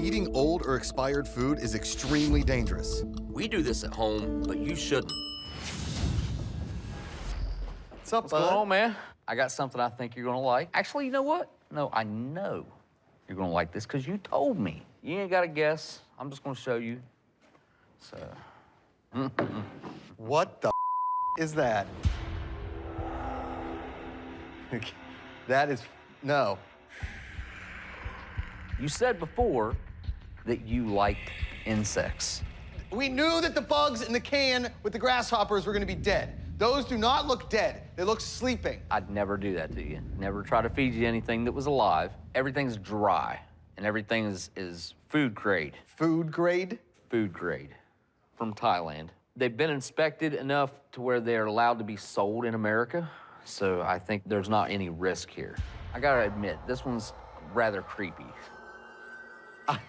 Eating old or expired food is extremely dangerous. We do this at home, but you shouldn't. What's up, What's going on, man? I got something I think you're gonna like. Actually, you know what? No, I know you're gonna like this because you told me. You ain't gotta guess. I'm just gonna show you. So. What the is that? That is, no. You said before that you liked insects. We knew that the bugs in the can with the grasshoppers were gonna be dead. Those do not look dead. They look sleeping. I'd never do that to you. Never try to feed you anything that was alive. Everything's dry, and everything is food grade. Food grade? Food grade from Thailand. They've been inspected enough to where they're allowed to be sold in America, so I think there's not any risk here. I gotta admit, this one's rather creepy.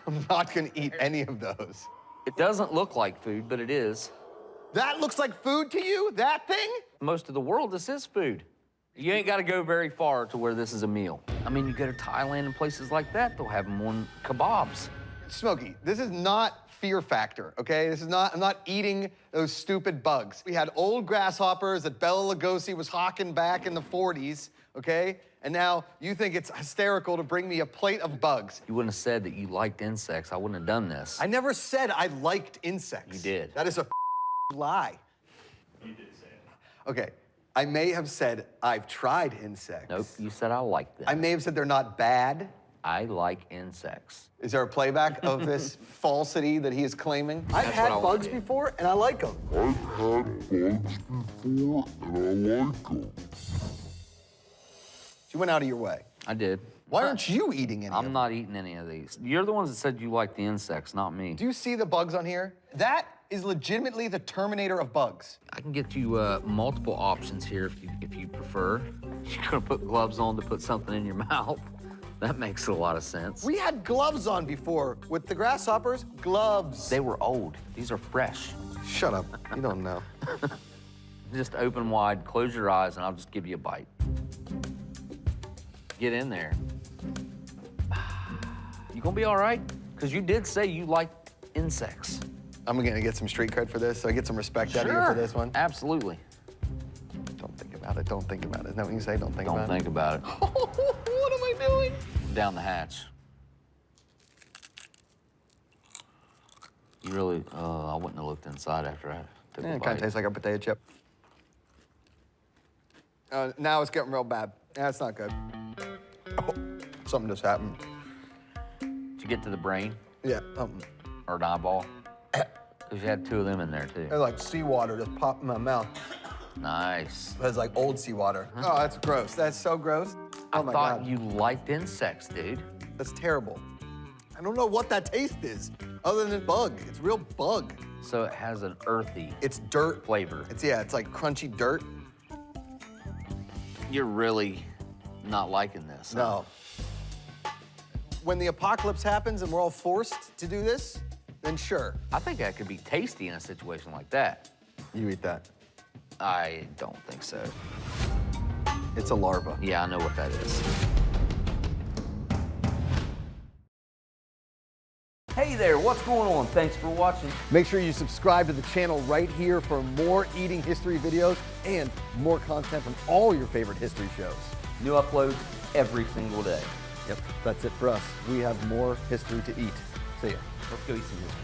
I'm not gonna eat any of those. It doesn't look like food, but it is. That looks like food to you? That thing? Most of the world, this is food. You ain't gotta go very far to where this is a meal. I mean, you go to Thailand and places like that, they'll have them on kebabs. Smokey, this is not Fear Factor, okay? This is not, I'm not eating those stupid bugs. We had old grasshoppers that Bela Lugosi was hawking back in the 40s, okay? And now you think it's hysterical to bring me a plate of bugs. You wouldn't have said that you liked insects. I wouldn't have done this. I never said I liked insects. You did. That is a lie. You did say it. Okay, I may have said I've tried insects. Nope, you said I liked them. I may have said they're not bad. I like insects. Is there a playback of this falsity that he is claiming? I've That's had what I wanna bugs do. before, and I like them. I've had bugs before, and I like them. You went out of your way. I did. Why aren't you eating any of I'm them? not eating any of these. You're the ones that said you like the insects, not me. Do you see the bugs on here? That is legitimately the Terminator of bugs. I can get you multiple options here if you prefer. You're gonna put gloves on to put something in your mouth. That makes a lot of sense. We had gloves on before with the grasshoppers. Gloves. They were old. These are fresh. Shut up. You don't know. Just open wide, close your eyes, and I'll just give you a bite. Get in there. You gonna be all right? Because you did say you like insects. I'm gonna get some street cred for this, so I get some respect out of you for this one. Absolutely. Don't think about it. Don't think about it. Isn't that what you say? Don't think about Don't think about it. it. What am I doing? Down the hatch. You really, I wouldn't have looked inside after I took a It bite. kind of tastes like a potato chip. Now it's getting real bad. That's not good. Oh, something just happened. Did you get to the brain Yeah, something. or an eyeball? Because you had two of them in there, too. It's like seawater just popped in my mouth. Nice. It's like old seawater. Oh, that's gross. That's so gross. Oh I my thought God. you liked insects, dude. That's terrible. I don't know what that taste is, other than bug. It's real bug. So it has an earthy It's dirt. flavor. It's like crunchy dirt. You're really not liking this. huh? No. When the apocalypse happens and we're all forced to do this, then sure. I think that could be tasty in a situation like that. You eat that. I don't think so. It's a larva. Yeah, I know what that is. Hey there, what's going on? Thanks for watching. Make sure you subscribe to the channel right here for more eating history videos and more content from all your favorite history shows. New uploads every single day. Yep, that's it for us. We have more history to eat. See ya. Let's go eat some history.